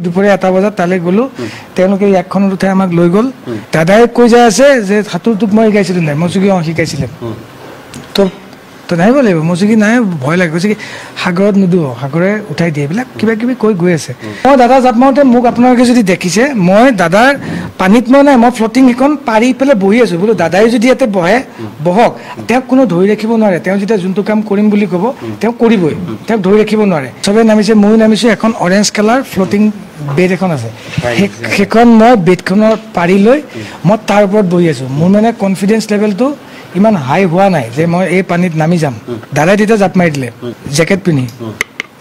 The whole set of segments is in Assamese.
দুপুরে 1টা বজাত তালৈ গলো তেওঁলোকে একখনত উঠাই আমাক লৈ গল দাদাই কৈ যায় আছে যে সাঁতোৰটোক মই শিকাইছিলো নাই মই কি শিকাইছিলে তো নাই বলে মই কি নাই ভয় লাগে কৈছে কি সাগৰত নুদুব সাগৰে উঠাই দিয়ে এইবিলাক কিবা কিবি কৈ গৈ আছে মই দাদা জাপ মাৰোতে মোক আপোনালোকে যদি দেখিছে মই দাদাৰ পানীত মই নাই মই ফ্লোটিং এখন পাৰি পেলাই বহি আছো বোলো দাদাই যদি ইয়াতে বহে বহক তেওঁক কোনো ধৰি ৰাখিব নোৱাৰে তেওঁ যেতিয়া যোনটো কাম কৰিম বুলি ক'ব তেওঁ কৰিবই তেওঁক ধৰি ৰাখিব নোৱাৰে চবে নামিছে মই নামিছো এখন অৰেঞ্জ কালাৰ ফ্লোটিং বেড এখন আছে সেইখন মই বেডখনৰ পাৰি লৈ মই তাৰ ওপৰত বহি আছো মোৰ মানে কনফিডেন্স লেভেলটো ইমান হাই হোৱা নাই যে মই এই পানীত নামি যাম দাদাই তেতিয়া জাপ মাৰি দিলে জেকেট পিন্ধি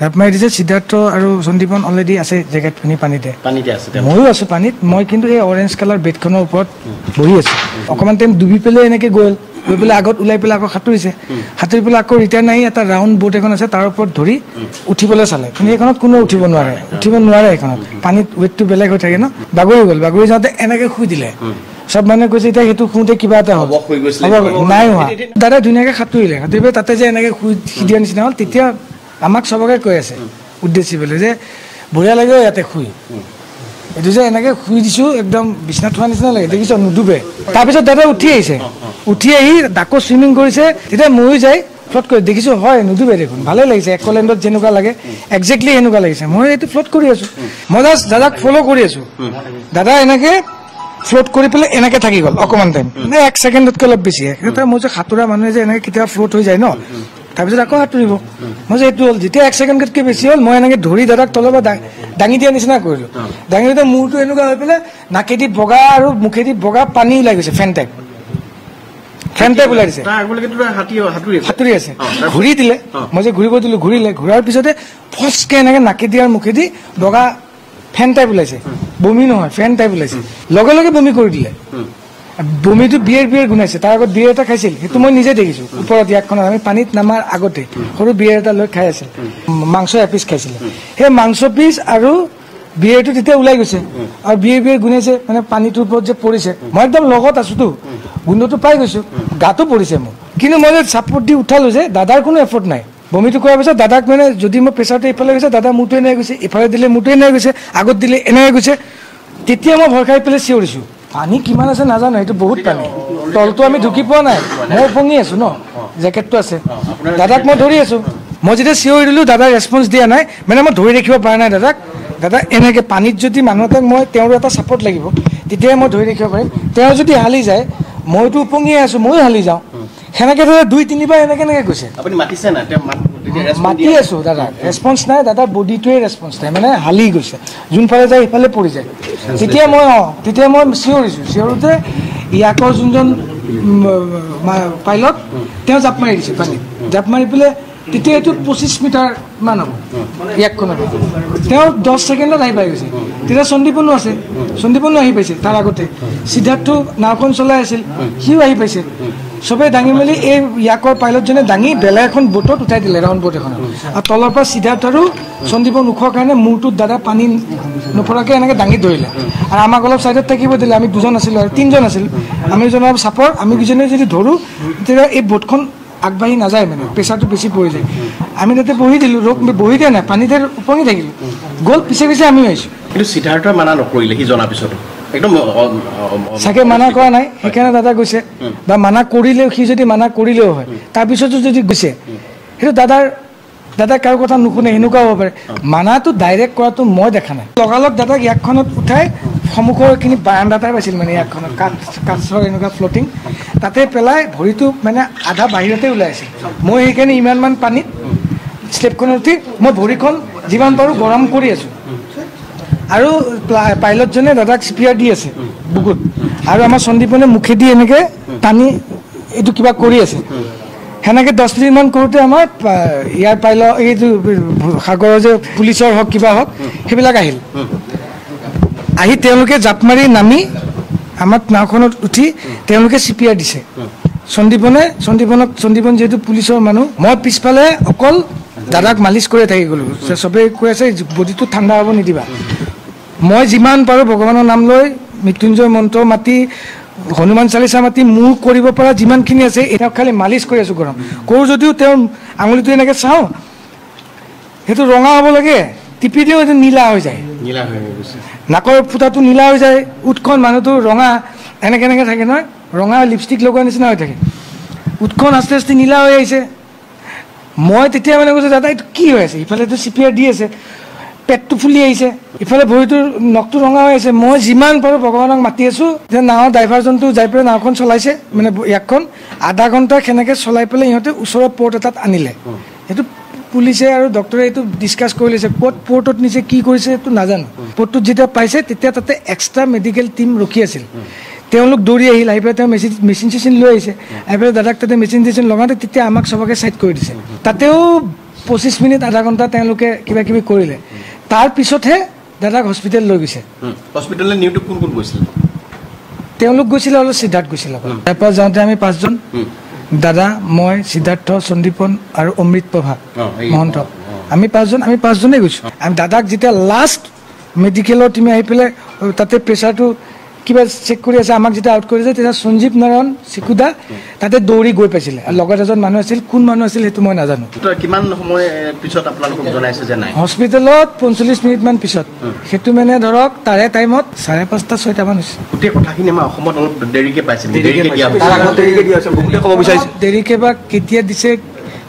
জাপ মাৰি দিছে সিদ্ধাৰ্থ আৰু সন্দীপন অলৰেডি আছে জেকেট পিন্ধি পানীতে আছে ময়ো আছো পানীত মই কিন্তু এই অৰেঞ্জ কালাৰ বেডখনৰ ওপৰত বহি আছো অকণমান টাইম ডুবি পেলাই এনেকৈ গৈ পেলাই আগত ওলাই পেলাই আকৌ সাঁতুৰিছে সাঁতুৰি পেলাই আকৌ ৰিটাৰ্ণ আহি এটা ৰাউণ্ড বোট এখন আছে তাৰ ওপৰত ধৰি উঠিবলৈ চালে কিন্তু এইখনত কোনো উঠিব নোৱাৰে এইখনত পানীত ৱেটটো বেলেগ হৈ থাকে ন বাগৰি গ'ল বাগৰি যাওঁতে এনেকৈ শুই দিলে সব মানুহে কৈছে এতিয়া সেইটো শুওঁতে কিবা এটা হ'ব নাই হোৱা দাদাই ধুনীয়াকৈ সাঁতুৰিলে সাঁতুৰি তাতে যে এনেকৈ শুই দিয়া নিচিনা হ'ল তেতিয়া আমাক চবকে কৈ আছে উদ্দেশ্যি পেলাই যে বঢ়িয়া লাগে ইয়াতে শুই এইটো যে এনেকৈ শুই দিছোঁ একদম বিচনাত থোৱা নিচিনা লাগে দেখিছ নুডুবে তাৰপিছত দাদাই উঠি আহিছে উঠি আহি আকৌ চুইমিং কৰিছে তেতিয়া ময়ো যাই ফ্লট কৰি দেখিছোঁ হয় নুডুবে দেখোন ভালেই লাগিছে একলেণ্ডত যেনেকুৱা লাগে একজেক্টলি সেনেকুৱা লাগিছে মই এইটো ফ্লট কৰি আছোঁ মই জাষ্ট দাদাক ফ'ল' কৰি আছোঁ দাদা এনেকৈ ফ্লোট কৰি পেলাই এনেকৈ থাকি গ'ল অকণমান টাইম 1 ছেকেণ্ডতকৈ অলপ বেছি মই যে সাঁতোৰা মানুহে যে এনেকৈ কেতিয়াবা ফ্লোট হৈ যায় ন তাৰপিছত আকৌ সাঁতুৰিব মই যে এইটো হ'ল যেতিয়া 1 ছেকেণ্ডতকৈ বেছি হ'ল মই এনেকৈ ধৰি দাদাক তলৰ পৰা দাঙি দিয়া নিচিনা কৰিলোঁ দাঙি দিওঁতে মূৰটো এনেকুৱা হৈ পেলাই নাকেদি বগা আৰু মুখেদি বগা পানী ওলাই গৈছে ফেন টাইপ ওলাই দিছে সাঁতুৰি আছে ঘূৰি দিলে মই যে ঘূৰিব দিলোঁ ঘূৰিলে ঘূৰাৰ পিছতে ফচকৈ এনেকৈ নাকেদি আৰু মুখেদি বগা ফেন টাইপ ওলাইছে বমি নহয় ফেন টাইপ ওলাইছে লগে লগে বমি কৰি দিলে বমিটো বিয়েৰ গুণাইছে তাৰ আগত বিয়েৰ এটা খাইছিল সেইটো মই নিজে দেখিছোঁ ওপৰত ইয়াকখনত আমি পানীত নামাৰ আগতে সৰু বিয়েৰ এটা লৈ খাই আছিল মাংস এপিচ খাইছিলে সেই মাংস পিচ আৰু বিয়েৰটো তেতিয়া ওলাই গৈছে আৰু বিয়েৰ গুণাইছে মানে পানীটোৰ ওপৰত যে পৰিছে মই একদম লগত আছোতো গোন্ধটো পাই গৈছোঁ গাটো পৰিছে মোৰ কিন্তু মই যে ছাপৰ্ট দি উঠালোঁ যে দাদাৰ কোনো এফৰ্ট নাই বমিটো কৰাৰ পিছত দাদাক মানে যদি মই প্ৰেছাৰটো এইফালে গৈছে দাদা মূৰটো এনেকৈ গৈছে ইফালে দিলে মূৰটো এনেকৈ গৈছে আগত দিলে এনেকৈ গৈছে তেতিয়া মই ভয় খাই পেলাই চিঞৰিছোঁ পানী কিমান আছে নাজানো সেইটো বহুত পানী তলটো আমি ঢুকি পোৱা নাই মই উপঙি আছোঁ ন জেকেটটো আছে দাদাক মই ধৰি আছোঁ মই যেতিয়া চিঞৰি দিলোঁ দাদাই ৰেছপঞ্চ দিয়া নাই মানে মই ধৰি ৰাখিব পৰা নাই দাদা এনেকৈ পানীত যদি মানুহ এটাক মই তেওঁৰ এটা ছাপৰ্ট লাগিব তেতিয়াই মই ধৰি ৰাখিব পাৰিম তেওঁ যদি হালি যায় মইতো উপঙিয়ে আছোঁ ময়ো হালি যাওঁ সেনেকৈ দাদা 2-3 বাৰ এনেকৈ গৈছে মাতি আছোঁ দাদা ৰেছপঞ্চ নাই দাদাৰ বডিটোৱে ৰেছপঞ্চ নাই মানে হালি গৈছে যোনফালে যায় সিফালে পৰি যায় তেতিয়া মই চিঞৰোঁতে ইয়াকৰ যোনজন পাইলট তেওঁ জাপ মাৰি দিছে পানীত জাপ মাৰি পেলাই তেতিয়া এইটো 25 মিটাৰ মান হ'ব ইয়াকখনত তেওঁ 10 ছেকেণ্ডত আহি পাই গৈছে তেতিয়া সন্দীপনো আছে সন্দীপনো আহি পাইছে তাৰ আগতে সিদ্ধাৰ্থ নাওখন চলাই আছিল সিও আহি পাইছে চবেই দাঙি মেলি এই ইয়াকৰ পাইলটজনে দাঙি বেলেগ এখন বোটত উঠাই দিলে ৰাউণ্ড বোট এখনত আৰু তলৰ পৰা সিদ্ধাৰ্থ আৰু সন্দীপৰ মুখৰ কাৰণে মূৰটোত দাদা পানী নপৰাকৈ এনেকৈ দাঙি ধৰিলে আৰু আমাক অলপ ছাইডত থাকিব দিলে আমি 2জন আছিলোঁ আৰু 3জন আছিলোঁ আমি দুজনৰ চাপৰ আমি দুজনে যদি ধৰোঁ তেতিয়া এই বোটখন আগবাঢ়ি নাযায় মানে প্ৰেছাৰটো বেছি পৰি যায় আমি তাতে বহি দিলোঁ বহি দিয়া নাই পানীতে উপঙি থাকিলোঁ গ'ল পিছে আমি আহিছোঁ কিন্তু সিদ্ধাৰ্থই মানা নকৰিলে সি জনাৰ পিছতো একদম চাগে মানা কৰা নাই সেইকাৰণে দাদা গৈছে বা মানা কৰিলেও সি যদি মানা কৰিলেও হয় তাৰপিছতো যদি গৈছে সেইটো দাদাই কাৰো কথা নুশুনে সেনেকুৱা হ'ব পাৰে মানাটো ডাইৰেক্ট কৰাটো মই দেখা নাই লগালগ দাদাক ইয়াকখনত উঠাই সন্মুখৰ এইখিনি বাৰাণ্ডা টাইপ আছিল মানে ইয়াকখনত কাঠৰ এনেকুৱা ফ্লোটিং তাতে পেলাই ভৰিটো মানে আধা বাহিৰতে ওলাই আছিল মই সেইকাৰণে ইমানমান পানীত ষ্টেপখনত উঠি মই ভৰিখন যিমান পাৰোঁ গৰম কৰি আছোঁ আৰু পাইলটজনে দাদাক চিপিয়াৰ দি আছে বুকুত আৰু আমাৰ সন্দীপনে মুখেদি এনেকৈ টানি এইটো কিবা কৰি আছে সেনেকৈ 10 মিনিটমান কৰোঁতে আমাৰ ইয়াৰ পাইলট এইটো সাগৰৰ যে পুলিচৰ হওক কিবা হওক সেইবিলাক আহি তেওঁলোকে জাপ মাৰি নামি আমাক নাওখনত উঠি তেওঁলোকে চিপিয়াৰ দিছে সন্দীপন যিহেতু পুলিচৰ মানুহ মই পিছফালে অকল দাদাক মালিচ কৰি থাকি গ'লোঁ চবেই কৈ আছে বডিটো ঠাণ্ডা হ'ব নিদিবা মই যিমান পাৰোঁ ভগৱানৰ নাম লৈ মৃত্যুঞ্জয় মন্ত্ৰ মাতি হনুমান চালিচা মাতি মোৰ কৰিব পৰা যিমানখিনি আছে এতিয়া খালি মালিচ কৰি আছোঁ গৰম কৰোঁ যদিও তেওঁৰ আঙুলিটো এনেকৈ চাওঁ সেইটো ৰঙা হ'ব লাগে টিপি দিওঁ এইটো নীলা হৈ যায় নীলা হৈ গৈছে নাকৰ ফুটাটো নীলা হৈ যায় উঠখন মানুহটো ৰঙা এনেকৈ থাকে নহয় ৰঙা লিপষ্টিক লগোৱাৰ নিচিনা হৈ থাকে উঠখন আস্তে আস্তে নীলা হৈ আহিছে মই তেতিয়া মানে কৈছোঁ দাদা এইটো কি হৈ আছে ইফালেতো CPR দি আছে পেটটো ফুলি আহিছে ইফালে ভৰিটোৰ নখটো ৰঙা হৈ আছে মই যিমান পাৰোঁ ভগৱানক মাতি আছোঁ যে নাৱৰ ড্ৰাইভাৰজনটো যাই পেলাই নাওখন চলাইছে মানে ইয়াকখন আধা ঘণ্টা সেনেকৈ চলাই পেলাই ইহঁতে ওচৰৰ পৰ্ট এটাত আনিলে সেইটো পুলিচে আৰু ডক্টৰে এইটো ডিছকাছ কৰি লৈছে ক'ত পৰ্টত নিছে কি কৰিছে সেইটো নাজানো পৰ্টটোত যেতিয়া পাইছে তেতিয়া তাতে এক্সট্ৰা মেডিকেল টীম ৰখি আছিল তেওঁলোক দৌৰি আহিল আহি পেলাই তেওঁ মেচিন চেচিন লৈ আহিছে আহি পেলাই দাদাক তাতে মেচিন চেচিন লগাওঁতে তেতিয়া আমাক চবকে ছাইড কৰি দিছে তাতেও 25 মিনিট আধা ঘণ্টা তেওঁলোকে কিবা কিবি কৰিলে তাৰ পিছতহে দাদাক হস্পিটেল লৈ গৈছে হস্পিটেললৈ নিউটো কোন কোন গৈছিল তেওঁলোক গৈছিলে অলপ সিদ্ধাৰ্থ গৈছিলে তাৰপৰা যাওঁতে আমি 5 জন দাদা মই সিদ্ধাৰ্থ সন্দীপন আৰু অমৃত প্ৰভা মহন্ত আমি 5 জনেই গৈছোঁ আমি দাদাক যেতিয়া লাষ্ট মেডিকেলৰ টিমে আহি পেলাই তাতে প্ৰেছাৰটো কিবা চেক কৰি আছে আমাক যেতিয়া আউট কৰিছে তেতিয়া সঞ্জীৱ নাৰায়ণ চিকুদা তাতে দৌৰি গৈ পাইছিলে আৰু লগত এজন মানুহ আছিল কোন মানুহ আছিল সেইটো মই নাজানো কিমান সময় পিছত আপোনালোকক জনাইছে যে নাই হস্পিটেলত 45 মিনিটমান পিছত সেইটো মানে ধৰক তাৰে টাইমত 5:30 6টামান হৈছে গোটেই কথাখিনি আমাৰ অসমত অলপ দেৰিকৈ পাইছিল দেৰিকৈ বা কেতিয়া দিছে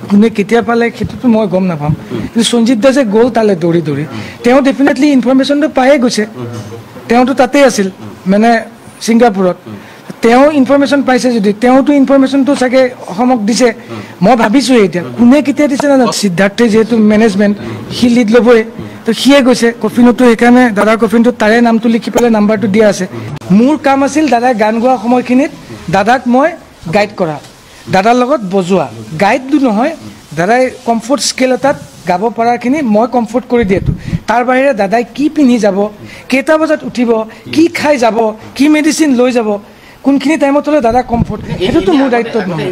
কোনে কেতিয়া পালে সেইটোতো মই গম নাপাম কিন্তু সঞ্জীৱ দাসে গ'ল তালৈ দৌৰি তেওঁ ডেফিনেটলি ইনফৰমেশ্যনটো পায়ে গৈছে তেওঁতো তাতেই আছিল মানে ছিংগাপুৰত তেওঁ ইনফৰমেশ্যন পাইছে যদি তেওঁতো ইনফৰমেশ্যনটো চাগে অসমক দিছে মই ভাবিছোঁ এতিয়া কোনে কেতিয়া দিছে নাজানো সিদ্ধাৰ্থে যিহেতু মেনেজমেণ্ট সি লিড ল'বই তো সিয়ে গৈছে কফিনতো সেইকাৰণে দাদাৰ কফিনটোত তাৰে নামটো লিখি পেলাই নাম্বাৰটো দিয়া আছে মোৰ কাম আছিল দাদাই গান গোৱা সময়খিনিত দাদাক মই গাইড কৰা দাদাৰ লগত বজোৱা গাইডটো নহয় দাদাই কমফৰ্ট স্কেল এটাত গাব পৰাখিনি মই কমফৰ্ট কৰি দিয়েতো তাৰ বাহিৰে দাদাই কি পিন্ধি যাব কেইটা বজাত উঠিব কি খাই যাব কি মেডিচিন লৈ যাব কোনখিনি টাইমত হ'লে দাদা কমফৰ্ট সেইটোতো মোৰ দায়িত্বত নহয়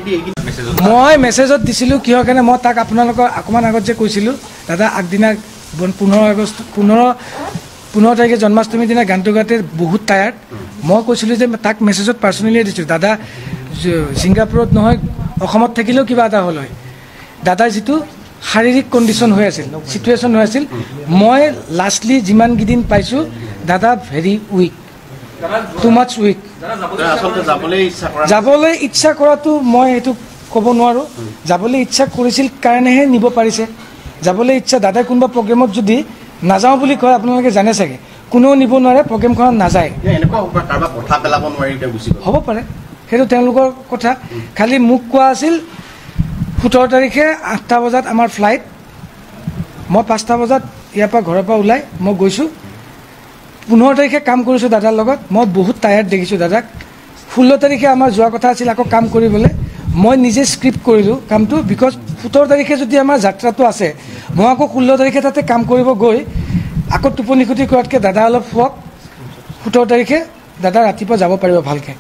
মই মেছেজত দিছিলোঁ কিহৰ কাৰণে মই তাক আপোনালোকৰ অকণমান আগত যে কৈছিলোঁ দাদা আগদিনা 15 তাৰিখে জন্মাষ্টমীৰ দিনা গানটো গাওঁতে বহুত টায়াৰ্ড মই কৈছিলোঁ যে তাক মেছেজত পাৰ্চনেলি দিছোঁ দাদা ছিংগাপুৰত নহয় অসমত থাকিলেও কিবা এটা হ'ল হয় দাদাৰ যিটো শাৰীৰিক কণ্ডিশ্যন হৈ আছিল চিটুৱেশ্যন হৈ আছিল মই লাষ্টলি যিমানকেইদিন পাইছোঁ দাদা ভেৰি উইক টু মাছ উইক যাবলৈ ইচ্ছা কৰাটো মই এইটো ক'ব নোৱাৰোঁ যাবলৈ ইচ্ছা কৰিছিল কাৰণেহে নিব পাৰিছে যাবলৈ ইচ্ছা দাদাই কোনোবা প্ৰগ্ৰেমত যদি নাযাওঁ বুলি কয় আপোনালোকে জানে চাগে কোনেও নিব নোৱাৰে প্ৰগ্ৰেমখনত নাযায় হ'ব পাৰে সেইটো তেওঁলোকৰ কথা খালি মোক কোৱা আছিল 17 তাৰিখে 8টা বজাত আমাৰ ফ্লাইট মই 5টা বজাত ইয়াৰ পৰা ঘৰৰ পৰা ওলাই মই গৈছোঁ 15 তাৰিখে কাম কৰিছোঁ দাদাৰ লগত মই বহুত টায়াৰ্ড দেখিছোঁ দাদাক 16 তাৰিখে আমাৰ যোৱা কথা আছিল আকৌ কাম কৰিবলৈ মই নিজে স্ক্ৰিপ্ট কৰিলোঁ কামটো বিকজ 17 তাৰিখে যদি আমাৰ যাত্ৰাটো আছে মই আকৌ 16 তাৰিখে তাতে কাম কৰিব গৈ আকৌ টোপনি ক্ষতি কৰাতকৈ দাদা অলপ শুৱক 17 তাৰিখে দাদা ৰাতিপুৱা যাব পাৰিব ভালকৈ